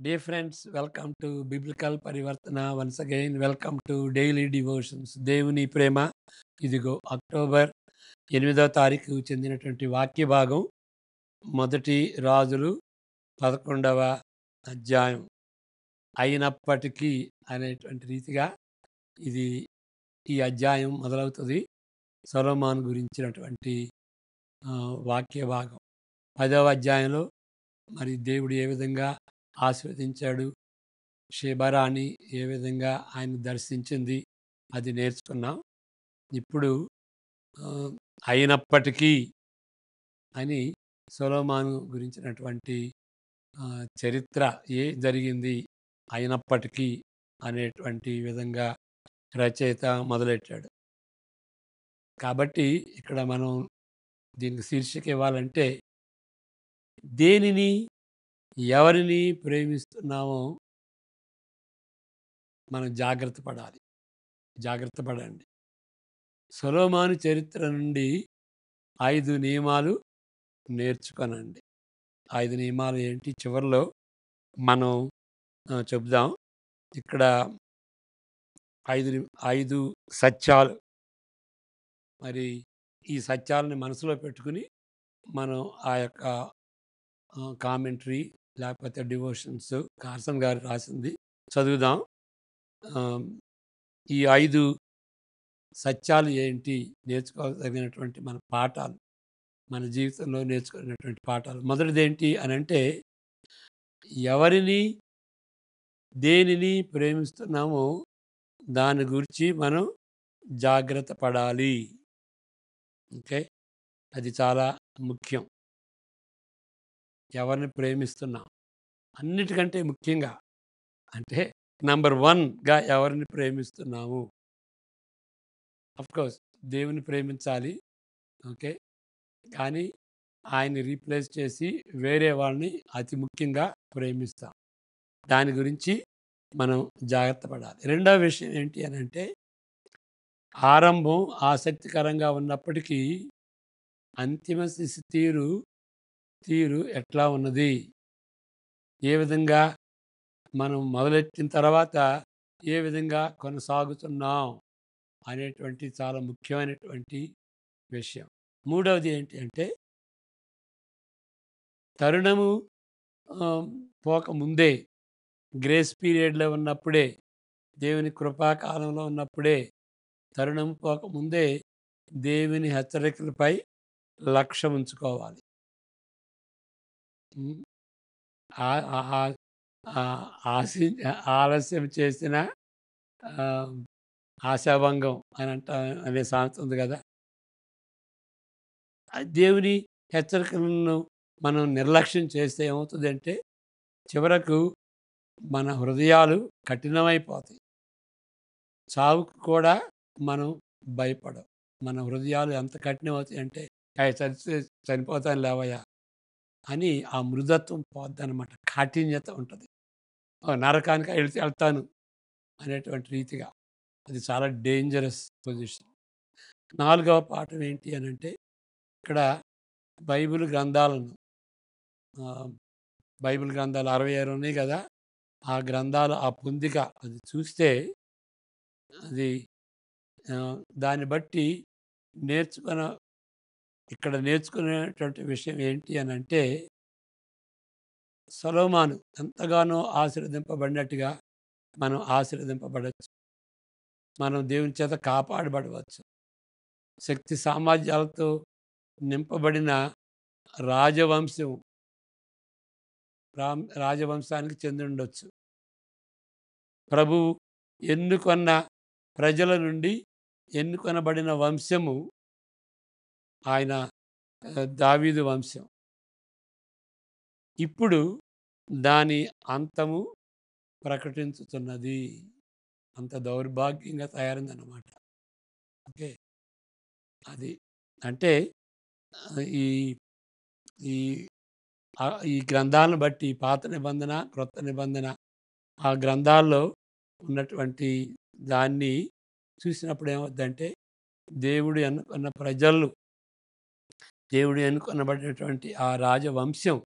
Dear friends, welcome to Biblical Parivartana. Once again, welcome to Daily Devotions. దేవుని ప్రేమ ఇదిగో October 8వ తారీఖు చెందినటువంటి వాక్య భాగం మొదటి రాజులు 11వ అధ్యాయం. అయినప్పటికీ అనేటువంటి రీతిగా ఇది ఈ అధ్యాయం మొదలవుతుంది. సొలొమోను గురించినటువంటి వాక్య భాగం 10వ అధ్యాయంలో మరి దేవుడు ఏ విధంగా ఆశీర్వదించాడు, షెబరాని ఏ విధంగా ఆయన దర్శించింది అది నేర్చుకున్నాం. ఇప్పుడు ఆ, అయినప్పటికీ అని సొలొమోను గురించినటువంటి చరిత్ర ఏ జరిగింది అయినప్పటికీ అనేటువంటి విధంగా రచయిత మొదలెట్టాడు. కాబట్టి ఇక్కడ మనం దీనికి శీర్షిక ఇవ్వాలంటే దేనిని ఎవరిని ప్రేమిస్తున్నామో మనం జాగ్రత్త పడండి. సొలొమోను చరిత్ర నుండి 5 నియమాలు నేర్చుకొనండి. 5 నియమాలు ఏంటి చివరిలో మనం చెప్దాం. ఇక్కడ 5 సత్యాలు. మరి ఈ సత్యాలని మనసులో పెట్టుకుని మనం ఆ యొక్క కామెంటరీ లేకపోతే డివోషన్స్ కార్సన్ గారు రాసింది చదువుదాం. ఈ 5 సత్యాలు ఏంటి, నేర్చుకోదగినటువంటి మన పాఠాలు, మన జీవితంలో నేర్చుకున్నటువంటి పాఠాలు. మొదటిది ఏంటి అని అంటే ఎవరిని దేనిని ప్రేమిస్తున్నామో దాని గురించి మనం జాగ్రత్త పడాలి. ఓకే, అది చాలా ముఖ్యం. ఎవరిని ప్రేమిస్తున్నాం అన్నిటికంటే ముఖ్యంగా అంటే నంబర్ 1గా ఎవరిని ప్రేమిస్తున్నాము. కోర్స్ దేవుని ప్రేమించాలి, ఓకే, కానీ ఆయన్ని రీప్లేస్ చేసి వేరే వాళ్ళని అతి ముఖ్యంగా ప్రేమిస్తాం. దాని గురించి మనం జాగ్రత్త పడాలి. రెండవ విషయం ఏంటి అని అంటే ఆరంభం ఆసక్తికరంగా ఉన్నప్పటికీ అంతిమ స్థితి తీరు ఎట్లా ఉన్నది, ఏ విధంగా మనం మొదలెట్టిన తర్వాత ఏ విధంగా కొనసాగుతున్నాం అనేటువంటి చాలా ముఖ్యమైనటువంటి విషయం. మూడవది ఏంటి అంటే తరుణము పోకముందే, గ్రేస్ పీరియడ్లో ఉన్నప్పుడే, దేవుని కృపాకాలంలో ఉన్నప్పుడే, తరుణం పోకముందే దేవుని హెచ్చరికలపై లక్ష్యం ఉంచుకోవాలి. ఉమ్, ఆ- ఆ- ఆ- ఆ- ఆశి ఆలస్యం చేసిన ఆ, ఆశాభంగం అని అనే సామెత ఉంది కదా. ఆ దేవుని హెచ్చరికలను మనం నిర్లక్ష్యం చేస్తే ఏమవుతుందంటే చివరకు మన హృదయాలు కఠినమైపోతాయి. చావుకు కూడా మనం భయపడం. మన హృదయాలు ఎంత కఠినమవుతాయి అంటే చనిపోతాను లేవయ్యా అని ఆ మృదత్వం పోద్దనమాట. కాఠిన్యత ఉంటుంది. నరకానికి వెళ్తాను అనేటువంటి రీతిగా అది చాలా డేంజరస్ పొజిషన్. 4వ పాఠం ఏంటి అని అంటే ఇక్కడ బైబిల్ గ్రంథాలను ఆ, బైబిల్ గ్రంథాలు 66 ఉన్నాయి కదా. ఆ గ్రంథాలు ఆ పొందిక అది చూస్తే అది ఆ, దాన్ని బట్టి నేర్చుకున్న ఇక్కడ నేర్చుకునేటువంటి విషయం ఏంటి అని అంటే సొలొమోను ఎంతగానో ఆశీర్వదింపబడినట్టుగా మనం ఆశీర్వదింపబడవచ్చు. మనం దేవుని చేత కాపాడబడవచ్చు. శక్తి సామర్థ్యాలతో నింపబడిన రాజవంశం రాజవంశానికి చెంది ఉండొచ్చు. ప్రభువు ఎన్నుకొన్న ప్రజల నుండి ఎన్నుకొనబడిన వంశము ఆయన దావీదు వంశం. ఇప్పుడు దాని అంతము ప్రకటించుతున్నది. అంత దౌర్భాగ్యంగా తయారైందన్నమాట. ఓకే, అది అంటే ఈ ఈ ఈ గ్రంథాలను బట్టి పాత నిబంధన, క్రొత్త నిబంధన, ఆ గ్రంథాల్లో ఉన్నటువంటి దాన్ని చూసినప్పుడు ఏమవుద్దంటే దేవుడు ఎన్నుకున్న ప్రజలు, దేవుడు ఎన్నుకొనబడినటువంటి ఆ రాజవంశం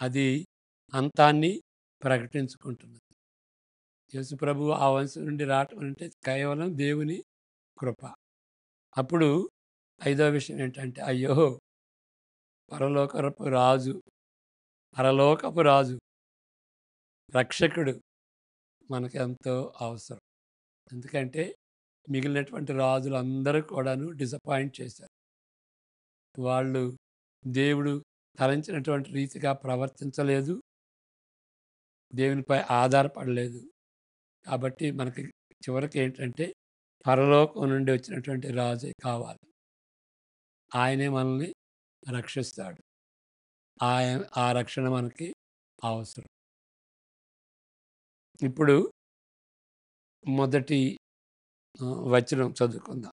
అది అంతాన్ని ప్రకటించుకుంటున్నది. యేసు ప్రభువు ఆ వంశం నుండి రావటం అంటే కేవలం దేవుని కృప. అప్పుడు ఐదో విషయం ఏంటంటే, అయ్యో! పరలోకపు రాజు, పరలోకపు రాజు, రక్షకుడు మనకెంతో అవసరం. ఎందుకంటే మిగిలినటువంటి రాజులందరూ కూడాను డిసప్పాయింట్ చేశారు. వాళ్ళు దేవుడు తలంచినటువంటి రీతిగా ప్రవర్తించలేదు. దేవునిపై ఆధారపడలేదు. కాబట్టి మనకి చివరికి ఏంటంటే పరలోకం నుండి వచ్చినటువంటి రాజే కావాలి. ఆయనే మనల్ని రక్షిస్తాడు. ఆ రక్షణ మనకి అవసరం. ఇప్పుడు మొదటి వచనం చదువుకుందాం.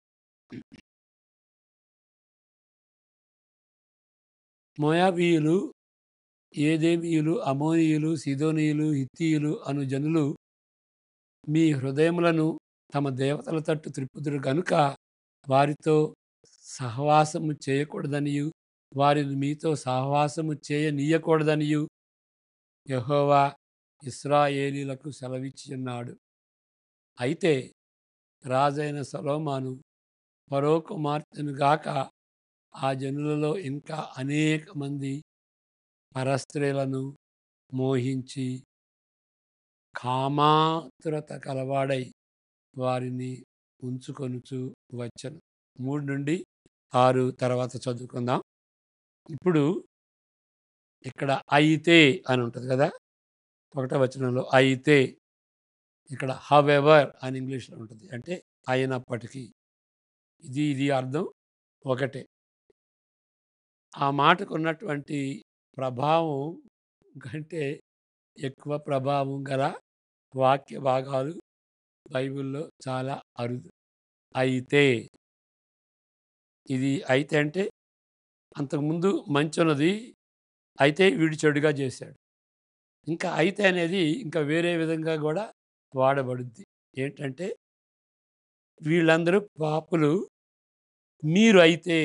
మోయాబీయులు, ఏదోమీయులు, అమోనీయులు, సీదోనీయులు, హిత్తీయులు అను జనులు మీ హృదయములను తమ దేవతల తట్టు త్రిప్పుదురు గనుక వారితో సహవాసము చేయకూడదనియు, వారిని మీతో సహవాసము చేయనీయకూడదనియు యెహోవా ఇశ్రాయేలీయులకు సెలవిచ్చియున్నాడు. అయితే రాజైన సొలొమోను ఫరో కుమార్తెను గాక ఆ జనులలో ఇంకా అనేక మంది పరస్త్రీలను మోహించి కామాతురత కలవాడై వారిని ఉంచుకొనుచు వచ్చెను. 3-6 తర్వాత చదువుకుందాం. ఇప్పుడు ఇక్కడ అయితే అని ఉంటుంది కదా, ఒకటో వచనంలో అయితే, ఇక్కడ హవెవర్ అని ఇంగ్లీష్లో ఉంటుంది. అంటే అయినప్పటికీ. ఇది అర్థం ఒకటే. ఆ మాటకు ఉన్నటువంటి ప్రభావం కంటే ఎక్కువ ప్రభావం గల వాక్య భాగాలు బైబిల్లో చాలా అరుదు. అయితే, ఇది అయితే అంటే అంతకుముందు మంచున్నది, అయితే వీడు చెడుగా చేశాడు. ఇంకా అయితే అనేది ఇంకా వేరే విధంగా కూడా వాడబడుద్ది. ఏంటంటే వీళ్ళందరూ పాపులు, మీరు అయితే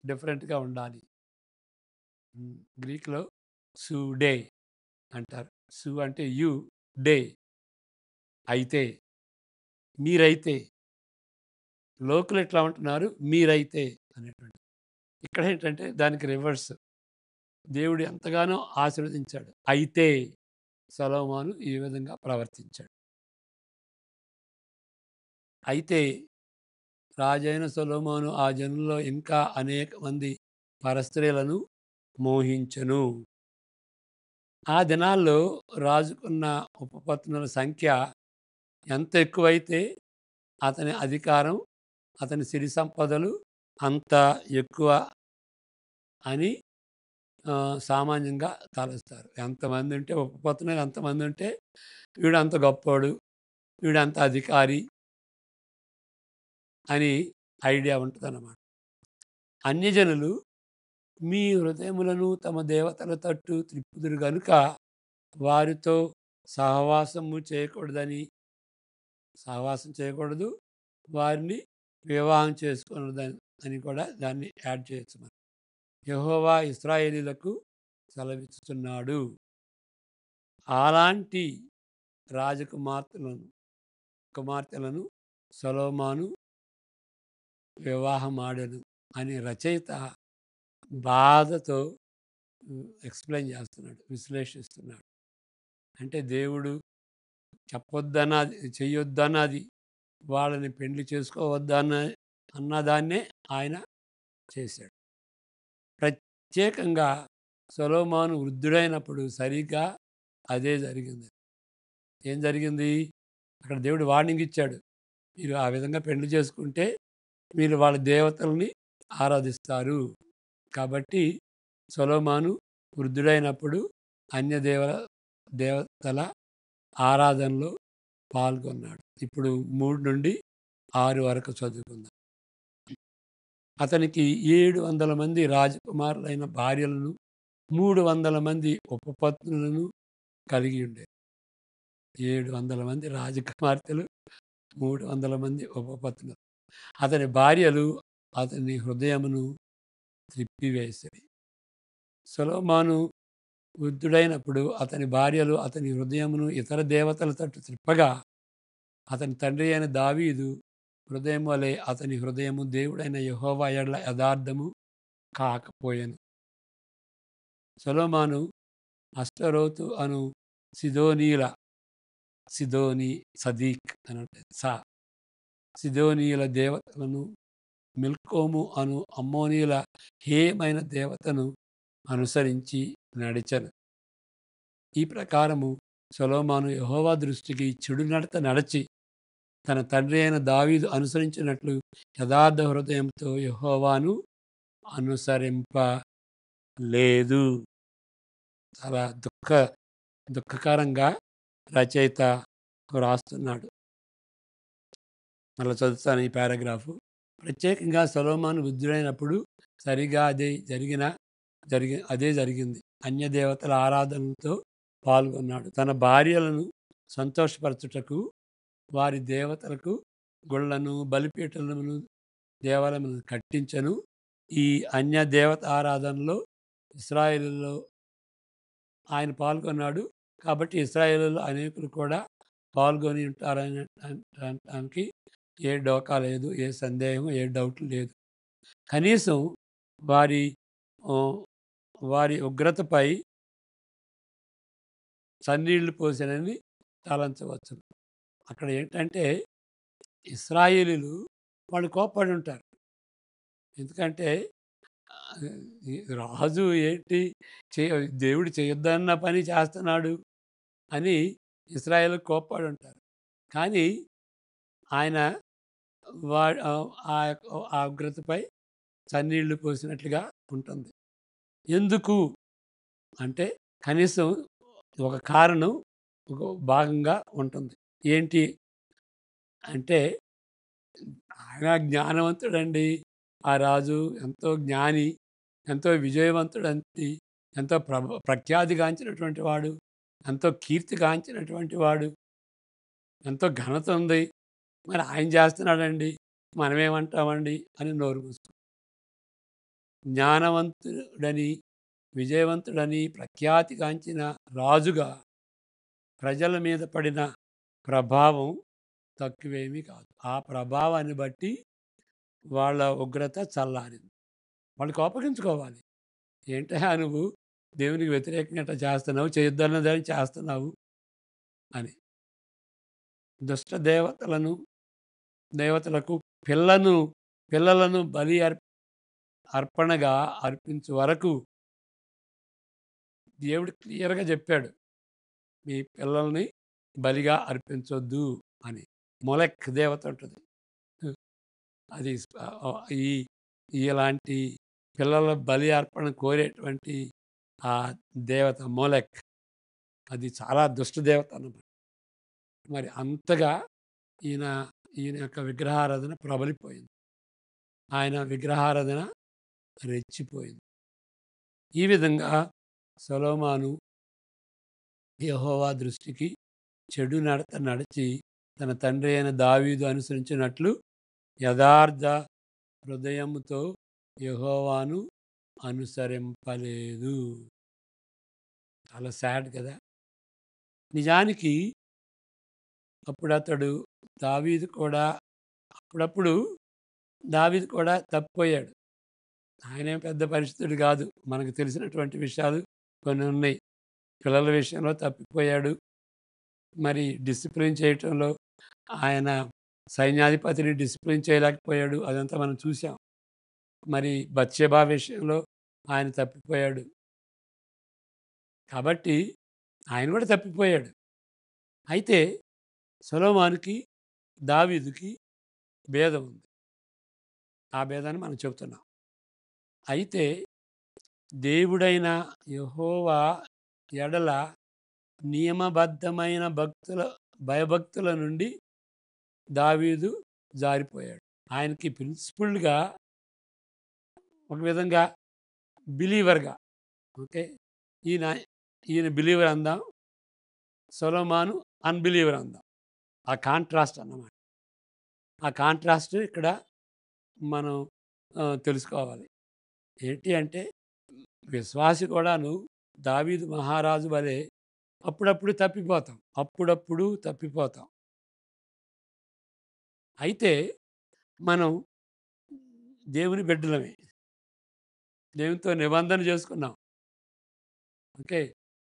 డిఫరెంట్గా ఉండాలి. గ్రీక్లో సు డే అంటారు. సు అంటే యు, డే అయితే, మీరైతే. లోకులు ఎట్లా ఉంటున్నారు, మీరైతే అనేటువంటి. ఇక్కడ ఏంటంటే దానికి రివర్స్. దేవుడు ఎంతగానో ఆశీర్వదించాడు, అయితే సొలొమోను ఈ విధంగా ప్రవర్తించాడు. అయితే రాజైన సొలొమోను ఆ జనుల్లో ఇంకా అనేక మంది పరస్త్రీలను మోహించెను. ఆ దినాల్లో రాజుకున్న ఉపపత్నుల సంఖ్య ఎంత ఎక్కువైతే అతని అధికారం, అతని సిరి సంపదలు అంత ఎక్కువ అని సామాన్యంగా తలస్తారు. ఎంతమంది ఉంటే ఉపపత్నులు ఎంతమంది ఉంటే వీడు అంత గొప్పోడు, వీడు అంత అధికారి అని ఐడియా ఉంటుందన్నమాట. అన్యజనులు మీ హృదయములను తమ దేవతల తట్టు త్రిప్పుదురు గనుక వారితో సహవాసం చేయకూడదు, వారిని వివాహం చేసుకున్నదని అని కూడా దాన్ని యాడ్ చేయొచ్చు మనం. యెహోవా ఇశ్రాయేలీయులకు సెలవిస్తున్నాడు. అలాంటి కుమార్తెలను సొలొమోను వివాహమాడెను అని రచయిత బాధతో ఎక్స్ప్లెయిన్ చేస్తున్నాడు, విశ్లేషిస్తున్నాడు. అంటే దేవుడు చెప్పొద్దన్నది, చెయ్యొద్దన్నది, వాళ్ళని పెండ్లి అన్నదాన్నే ఆయన చేశాడు. ప్రత్యేకంగా సొలొమోను వృద్ధుడైనప్పుడు సరిగ్గా అదే జరిగింది. ఏం జరిగింది? అక్కడ దేవుడు వార్నింగ్ ఇచ్చాడు. మీరు ఆ విధంగా పెండ్లి చేసుకుంటే మీరు వాళ్ళ దేవతల్ని ఆరాధిస్తారు. కాబట్టి సొలొమోను వృద్ధుడైనప్పుడు అన్య దేవతల ఆరాధనలో పాల్గొన్నాడు. ఇప్పుడు 3-6 వరకు చదువుకుందాం. అతనికి 700 మంది రాజకుమారులైన భార్యలను, 300 మంది ఉపపత్నులను కలిగి ఉండేది. 700 మంది రాజకుమార్తెలు, 300 మంది ఉపపత్నులు. అతని భార్యలు అతని హృదయమును త్రిప్పివేసిరి. సొలొమోను వృద్ధుడైనప్పుడు అతని భార్యలు అతని హృదయమును ఇతర దేవతల తట్టు త్రిప్పగా అతని తండ్రి అయిన దావీదు హృదయం వలె అతని హృదయము దేవుడైన యెహోవా యెడల యథార్థము కాకపోయెను. సొలొమోను అష్టరోతు అను సిదోనీల సిదోని సదీక్ అనంటే సిదోనీయుల దేవతలను మిల్కోము అను అమ్మోనీయుల హేయమైన దేవతను అనుసరించి నడిచెను. ఈ ప్రకారము సొలొమోను యెహోవా దృష్టికి చెడు నడత నడచి తన తండ్రి అయిన దావీదు అనుసరించినట్లు యథార్థ హృదయంతో యెహోవాను అనుసరింపలేదు. చాలా దుఃఖకరంగా రచయిత రాస్తున్నాడు. మళ్ళీ చదువుతాను ఈ పారాగ్రాఫు. ప్రత్యేకంగా సొలొమోను వృద్ధుడైనప్పుడు సరిగా అదే జరిగింది. అన్యదేవతల ఆరాధనలతో పాల్గొన్నాడు. తన భార్యలను సంతోషపరచుటకు వారి దేవతలకు గుళ్ళను బలిపీఠములను దేవాలయములను కట్టించెను. ఈ అన్య దేవత ఆరాధనలో ఇశ్రాయేలులో ఆయన పాల్గొన్నాడు. కాబట్టి ఇశ్రాయేలులో అనేకులు కూడా పాల్గొని ఉంటారని అనటానికి ఏ డోకా లేదు, ఏ సందేహం, ఏ డౌట్ లేదు. కనీసం వారి వారి ఉగ్రతపై చన్నీళ్లు పోసెనని తలంచవచ్చును. అక్కడ ఏంటంటే ఇశ్రాయేలీయులు వాళ్ళు కోప్పడి ఉంటారు. ఎందుకంటే ఈ రాజు ఏంటి దేవుడు చేయొద్దన్న పని చేస్తున్నాడు అని ఇశ్రాయేలు కోప్పడి ఉంటారు. కానీ ఆయన ఆ ఉగ్రతపై చన్నీళ్లు పోసినట్లుగా ఉంటుంది. ఎందుకు అంటే కనీసం ఒక కారణం, ఒక భాగంగా ఉంటుంది. ఏంటి అంటే ఆయన జ్ఞానవంతుడండి. ఆ రాజు ఎంతో జ్ఞాని, ఎంతో విజయవంతుడంతి, ఎంతో ప్రఖ్యాతిగాంచినటువంటి వాడు, ఎంతో కీర్తిగాంచినటువంటి వాడు, ఎంతో ఘనత ఉంది. మరి ఆయన చేస్తున్నాడండి, మనమేమంటామండి అని నోరు మూసుకుంటాం. జ్ఞానవంతుడని, విజయవంతుడని ప్రఖ్యాతిగాంచిన రాజుగా ప్రజల మీద పడిన ప్రభావం తక్కువేమీ కాదు. ఆ ప్రభావాన్ని బట్టి వాళ్ళ ఉగ్రత చల్లారింది. వాళ్ళు కోపగించుకోవాలి. ఏంటయ్యా నువ్వు దేవునికి వ్యతిరేకంగా ఇట్లా చేస్తున్నావు, చేయొద్దన్నదని చేస్తున్నావు అని. దుష్ట దేవతలకు పిల్లలను బలి అర్పణగా అర్పించు వరకు దేవుడు క్లియర్‌గా చెప్పాడు. మీ పిల్లల్ని బలిగా అర్పించొద్దు అని. మొలెక్ దేవత ఉంటుంది. అది ఈ ఇలాంటి పిల్లల బలి అర్పణ కోరేటువంటి ఆ దేవత మొలెక్ అది చాలా దుష్ట దేవత అన్నమాట. మరి అంతగా ఈయన యొక్క విగ్రహారాధన ప్రబలిపోయింది. ఆయన విగ్రహారాధన రెచ్చిపోయింది. ఈ విధంగా సొలొమోను యెహోవా దృష్టికి చెడు నడత నడిచి తన తండ్రి అయిన దావీదు అనుసరించినట్లు యథార్థ హృదయముతో యెహోవాను అనుసరింపలేదు. చాలా సాడ్ కదా. నిజానికి అప్పుడప్పుడు దావీదు కూడా తప్పిపోయాడు. ఆయనేం పెద్ద పరిశుద్ధుడు కాదు. మనకు తెలిసినటువంటి విషయాలు కొన్ని ఉన్నాయి. పిల్లల విషయంలో తప్పిపోయాడు. మరి డిసిప్లిన్ చేయటంలో ఆయన సైన్యాధిపతిని డిసిప్లిన్ చేయలేకపోయాడు. అదంతా మనం చూసాం. మరి బత్షెబా విషయంలో ఆయన తప్పిపోయాడు. కాబట్టి ఆయన కూడా తప్పిపోయాడు. అయితే సొలొమోనుకి, దావీదుకి భేదం ఉంది. ఆ భేదాన్ని మనం చెబుతున్నాం. అయితే దేవుడైన యెహోవా ఎడల నియమబద్ధమైన భయభక్తుల నుండి దావీదు జారిపోయాడు. ఆయనకి ప్రిన్సిపుల్‌గా ఒక విధంగా బిలీవర్‌గా ఓకే. ఈయన బిలీవర్ అందాం. సొలొమోను అన్‌బిలీవర్ అందాం. ఆ కాంట్రాస్ట్ అన్నమాట. ఆ కాంట్రాస్ట్ ఇక్కడ మనం తెలుసుకోవాలి. ఏంటి అంటే విశ్వాసి కూడాను దావీదు మహారాజు వలె అప్పుడప్పుడు తప్పిపోతాం. అప్పుడప్పుడు తప్పిపోతాం. అయితే మనం దేవుని బిడ్డలమే. దేవునితో నిబంధన చేసుకున్నాం. ఓకే.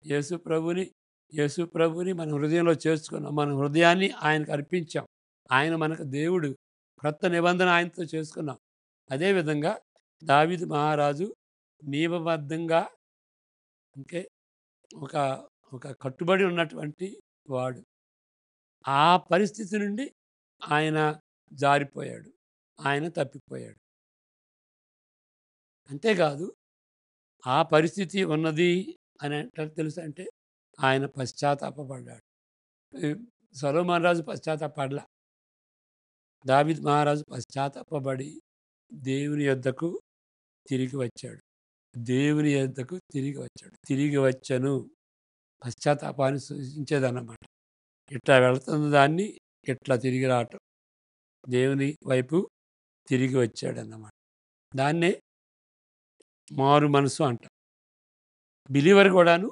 యేసు ప్రభుని యేసు ప్రభుని మన హృదయంలో చేర్చుకున్నాం. మన హృదయాన్ని ఆయనకు అర్పించాం. ఆయన మనకు దేవుడు. క్రొత్త నిబంధన ఆయనతో చేసుకున్నాం. అదేవిధంగా దావీదు మహారాజు నియమబద్ధంగా ఓకే. ఒక ఒక కట్టుబడి ఉన్నటువంటి వాడు. ఆ పరిస్థితి నుండి ఆయన జారిపోయాడు. ఆయన తప్పిపోయాడు. అంతేకాదు ఆ పరిస్థితి ఉన్నది అని ఎట్లా తెలుసా అంటే ఆయన పశ్చాత్తాపపడ్డాడు. ఈ సొలొమోను రాజు పశ్చాత్తాపపడల. దావీదు మహారాజు పశ్చాత్తాపపడి దేవుని యొద్దకు తిరిగి వచ్చాడు. దేవుని యొద్దకు తిరిగి వచ్చాడు. తిరిగి వచ్చెను పశ్చాత్తాపాన్ని సూచించేదన్నమాట. ఇట్లా వెళ్తున్న దాన్ని ఇట్లా తిరిగి రావటం. దేవుని వైపు తిరిగి వచ్చాడన్నమాట. దాన్నే మారు మనసు అంటాం. బిలీవర్ కూడాను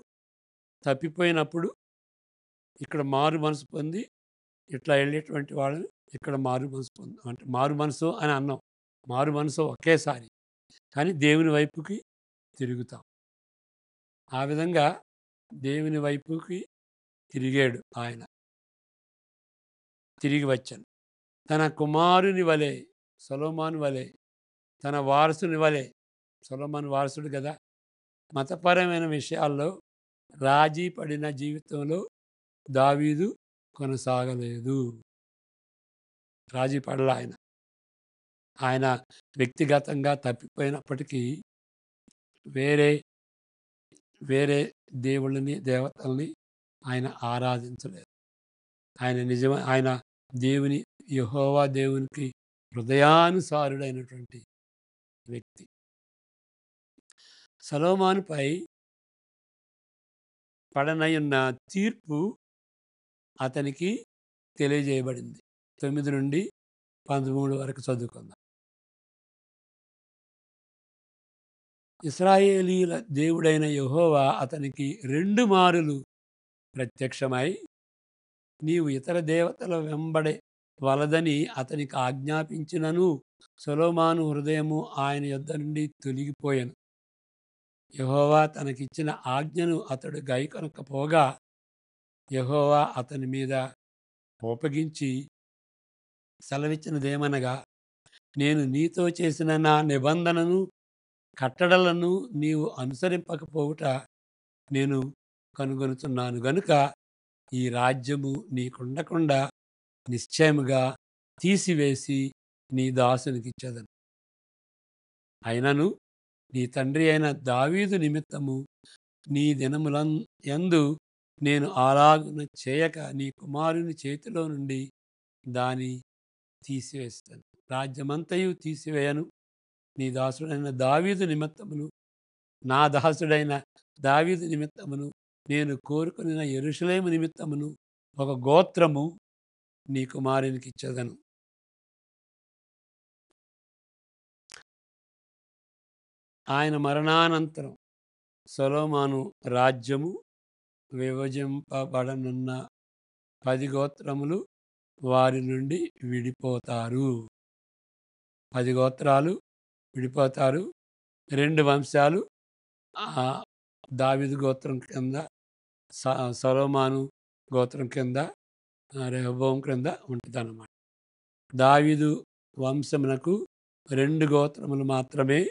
తప్పిపోయినప్పుడు ఇక్కడ మారు మనసు పొంది ఇట్లా వెళ్ళేటువంటి వాళ్ళని ఇక్కడ మారు మనసు పొంది అంటే మారు మనసు అని అన్నాం. మారు మనసు ఒకేసారి. కానీ దేవుని వైపుకి తిరుగుతాం. ఆ విధంగా దేవుని వైపుకి తిరిగాడు ఆయన. తిరిగి వచ్చాను. తన కుమారుని వలె సొలొమోను వలె తన వారసుని వలె సొలొమోను వారసుడు కదా! మతపరమైన విషయాల్లో రాజీ పడిన జీవితంలో దావీదు కొనసాగలేదు. రాజీ పడల ఆయన. ఆయన వ్యక్తిగతంగా తప్పిపోయినప్పటికీ వేరే వేరే దేవుళ్ళని, దేవతల్ని ఆయన ఆరాధించలేదు. ఆయన దేవుని యెహోవా దేవునికి హృదయానుసారుడైనటువంటి వ్యక్తి. సొలొమోనుపై పడనయున్న తీర్పు అతనికి తెలియజేయబడింది. 9-13 వరకు చదువుకుందాం. ఇశ్రాయేలీయుల దేవుడైన యెహోవా అతనికి 2 మారులు ప్రత్యక్షమై నీవు ఇతర దేవతల వెంబడి వలదని అతనికి ఆజ్ఞాపించినను సొలొమోను హృదయము ఆయన యొద్ద నుండి తొలగిపోయెను. యెహోవా తనకిచ్చిన ఆజ్ఞను అతడు గైకొనకపోగా యెహోవా అతని మీద కోపగించి సెలవిచ్చినదేమనగా నేను నీతో చేసిన నా నిబంధనను కట్టడలను నీవు అనుసరింపకపోవుట నేను కనుగొనుచున్నాను గనుక ఈ రాజ్యము నీకుండకుండా నిశ్చయముగా తీసివేసి నీ దాసునికిచ్చేదను. అయినను నీ తండ్రి అయిన దావీదు నిమిత్తము నీ యందు నేను అలాగున చేయక నీ కుమారుని చేతిలో నుండి దాని తీసివేస్తాను. రాజ్యమంతయు తీసివేయను. నీ దాసుడైన దావీదు నిమిత్తమును నా దాసుడైన దావీదు నిమిత్తమును నేను కోరుకొనిన యెరూషలేము నిమిత్తమును ఒక గోత్రము నీ కుమారునికి ఇచ్చేదను. ఆయన మరణానంతరం సొలొమోను రాజ్యము విభజింపబడనున్న 10 గోత్రములు వారి నుండి విడిపోతారు. 10 గోత్రాలు విడిపోతారు. 2 వంశాలు దావీదు గోత్రం కింద సొలొమోను గోత్రం కింద రెహోబోము క్రింద ఉంటుందన్నమాట. దావీదు వంశమునకు 2 గోత్రములు మాత్రమే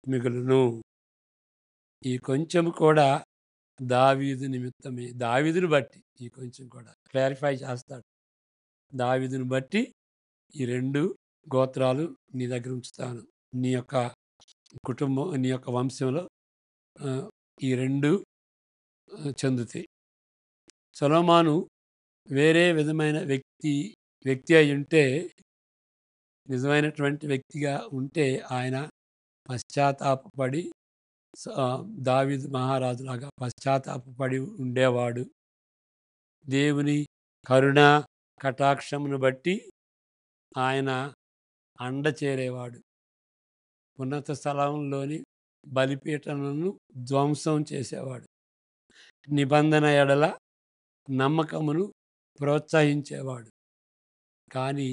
మిగులును. ఈ కొంచెము కూడా దావీదు నిమిత్తమే. దావీదును బట్టి ఈ కొంచెం కూడా క్లారిఫై చేస్తాడు. దావీదును బట్టి ఈ 2 గోత్రాలు నీ దగ్గర ఉంచుతాను. నీ యొక్క కుటుంబం, నీ యొక్క వంశంలో ఈ 2 చెందుతాయి. సొలొమోను వేరే విధమైన వ్యక్తి అయి ఉంటే, నిజమైనటువంటి వ్యక్తిగా ఉంటే ఆయన పశ్చాత్తాపపడి దావీదు మహారాజులాగా పశ్చాత్తాపపడి ఉండేవాడు. దేవుని కరుణ కటాక్షమును బట్టి ఆయన అండ చేరేవాడు. ఉన్నత స్థలంలోని బలిపీఠములను ధ్వంసం చేసేవాడు. నిబంధన ఎడల నమ్మకమును ప్రోత్సహించేవాడు. కానీ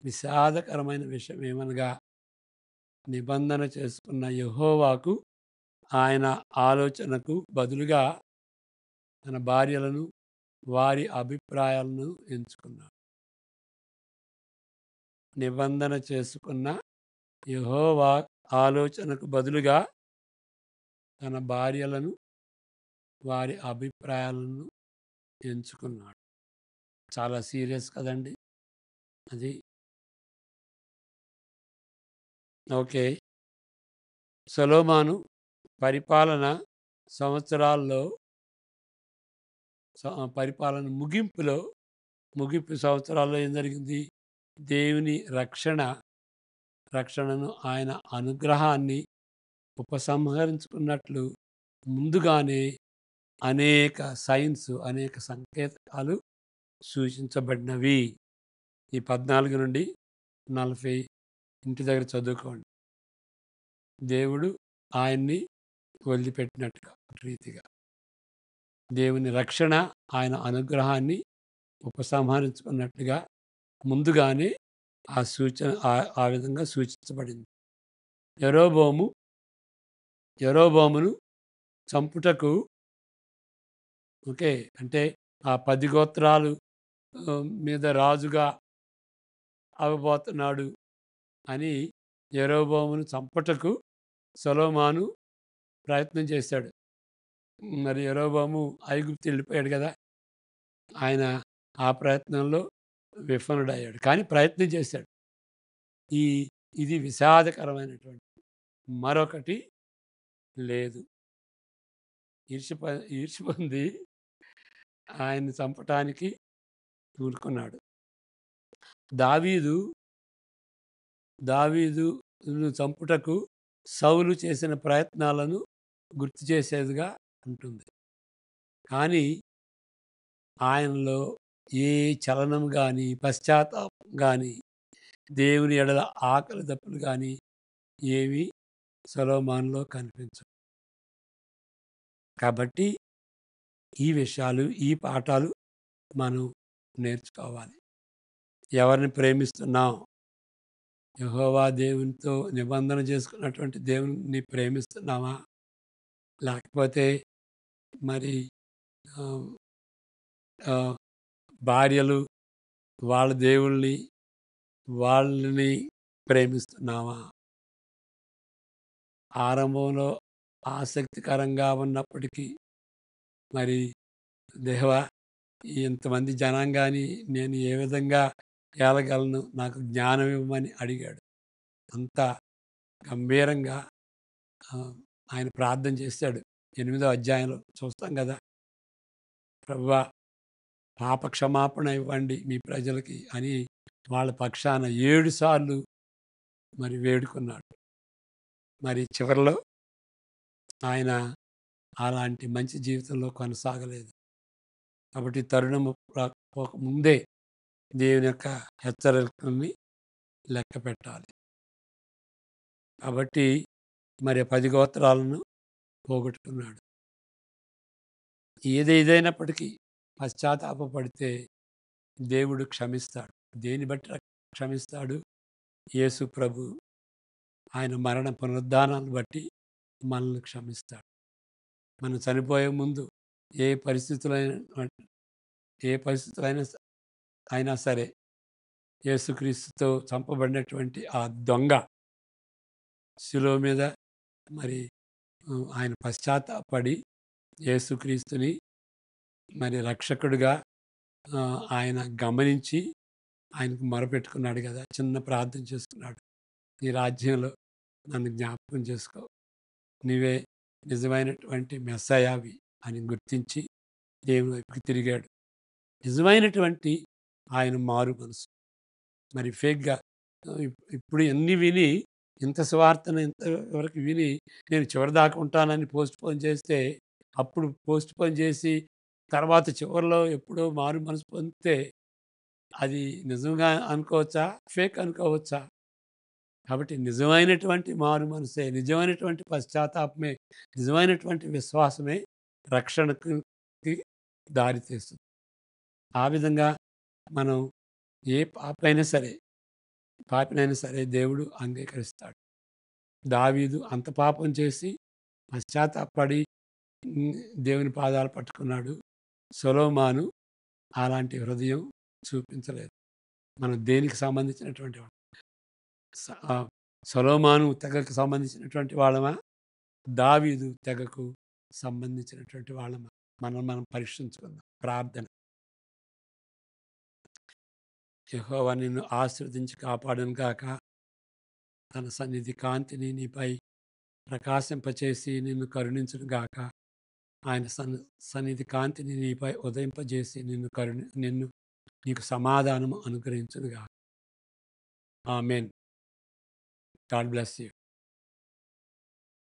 విషాదకరమైన విషయం ఏమనగా నిబంధన చేసుకున్న యెహోవాకు ఆయన ఆలోచనకు బదులుగా తన భార్యలను, వారి అభిప్రాయాలను ఎంచుకున్నాడు. నిబంధన చేసుకున్న యెహోవా ఆలోచనకు బదులుగా తన భార్యలను, వారి అభిప్రాయాలను ఎంచుకున్నాడు. చాలా సీరియస్ కదండి అది. ఓకే. సొలొమోను పరిపాలన సంవత్సరాల్లో పరిపాలన ముగింపు సంవత్సరాల్లో ఏం జరిగింది? దేవుని రక్షణను ఆయన అనుగ్రహాన్ని ఉపసంహరించుకున్నట్లు ముందుగానే అనేక అనేక సంకేతాలు సూచించబడినవి. ఈ 14 నుండి 40 ఇంటి దగ్గర చదువుకోండి. దేవుడు ఆయన్ని వదిలిపెట్టినట్టుగా రీతిగా దేవుని రక్షణ ఆయన అనుగ్రహాన్ని ఉపసంహరించుకున్నట్టుగా ముందుగానే ఆ విధంగా సూచించబడింది. యరొబోమును చంపుటకు ఓకే. అంటే ఆ 10 గోత్రాలు మీద రాజుగా అవ్వబోతున్నాడు అని యరొబోమును చంపుటకు సొలొమోను ప్రయత్నం చేశాడు. మరి యరొబోము ఐగుప్తు వెళ్ళిపోయాడు కదా! ఆయన ఆ ప్రయత్నంలో విఫలుడయ్యాడు. కానీ ప్రయత్నం చేశాడు. ఈ ఇది విషాదకరమైనటువంటి మరొకటి లేదు. ఈర్ష్య పొంది ఆయన్ని చంపటానికి పూనుకున్నాడు. దావీదును చంపుటకు సౌలు చేసిన ప్రయత్నాలను గుర్తు చేసేదిగా ఉంటుంది. కానీ ఆయనలో ఏ చలనం గాని, పశ్చాత్తాపం గాని, దేవుని ఎడల ఆకలి దప్పులు గాని ఏవి సొలొమోనులో కనిపించవు. కాబట్టి ఈ విషయాలు, ఈ పాఠాలు మనం నేర్చుకోవాలి. ఎవరిని ప్రేమిస్తున్నాం? యెహోవా దేవునితో నిబంధన చేసుకున్నటువంటి దేవుని ప్రేమిస్తున్నామా? లేకపోతే మరి ఆహ్, ఆహ్, భార్యలు వాళ్ళని ప్రేమిస్తున్నామా? ఆరంభంలో ఆసక్తికరంగా ఉన్నప్పటికీ మరి దేవా ఇంతమంది జనాంగాన్ని నేను ఏ విధంగా ఏలగలను? నాకు జ్ఞానం ఇవ్వమని అడిగాడు. అంత గంభీరంగా ఆయన ప్రార్థన చేశాడు. 8వ అధ్యాయంలో చూస్తాం కదా! ప్రభువా పాప క్షమాపణ ఇవ్వండి మీ ప్రజలకి అని వాళ్ళ పక్షాన 7 సార్లు మరి వేడుకున్నాడు. మరి చివరిలో ఆయన అలాంటి మంచి జీవితంలో కొనసాగలేదు. కాబట్టి తరుణము పోకముందే దేవుని యొక్క హెచ్చరికల్ని లెక్క పెట్టాలి. కాబట్టి మరి 10 గోత్రాలను పోగొట్టుకున్నాడు. ఏదైనప్పటికీ పశ్చాత్తాపపడితే దేవుడు క్షమిస్తాడు. దేన్ని బట్టి క్షమిస్తాడు? యేసు ప్రభు ఆయన మరణ పునరుద్ధానాన్ని బట్టి మనల్ని క్షమిస్తాడు. మనం చనిపోయే ముందు ఏ పరిస్థితులు అయినా సరే యేసుక్రీస్తుతో చంపబడినటువంటి ఆ దొంగ శిలువ మీద మరి ఆయన పశ్చాత్తాపడి యేసుక్రీస్తుని మరి రక్షకుడిగా ఆయన గమనించి ఆయనకు మొరపెట్టుకున్నాడు కదా! చిన్న ప్రార్థన చేసుకున్నాడు. నీ రాజ్యంలో నన్ను జ్ఞాపకం చేసుకో. నీవే నిజమైనటువంటి మెస్సయావి అని గుర్తించి దేవుని వైపుకి తిరిగాడు. నిజమైనటువంటి ఆయన మారు మనసు. మరి ఫేక్‌గా ఇప్పుడు ఎన్ని విని ఇంత సువార్తను ఇంతవరకు విని నేను చివరిదాకా ఉంటానని పోస్ట్‌పోన్ చేస్తే అప్పుడు పోస్ట్‌పోన్ చేసి తర్వాత చివరిలో ఎప్పుడో మారు మనసు పొందితే అది నిజంగా అనుకోవచ్చా? ఫేక్ అనుకోవచ్చా? కాబట్టి నిజమైనటువంటి మారు మనసే, నిజమైనటువంటి పశ్చాత్తాపమే, నిజమైనటువంటి విశ్వాసమే రక్షణకు దారి తీస్తుంది. ఆ విధంగా మనం ఏ పాపినైనా సరే దేవుడు అంగీకరిస్తాడు. దావీదు అంత పాపం చేసి పశ్చాత్తాపపడి హ్మ్, దేవుని పాదాలు పట్టుకున్నాడు. సొలొమోను అలాంటి హృదయం చూపించలేదు. మనం దేనికి సంబంధించినటువంటి వాళ్ళం? స సొలొమోను తెగకు సంబంధించినటువంటి వాళ్ళమా? దావీదు తెగకు సంబంధించినటువంటి వాళ్ళమా? మనం పరీక్షించుకుందాం. ప్రార్థన. యెహోవా నిన్ను ఆశీర్వదించి కాపాడును గాక. తన సన్నిధి కాంతిని నీపై ప్రకాశింపచేసి నిన్ను కరుణించును గాక. ఆయన సన్నిధి కాంతిని నీపై ఉదయింపజేసి నిన్ను నీకు సమాధానము అనుగ్రహించును గాక. ఆమేన్. God bless you.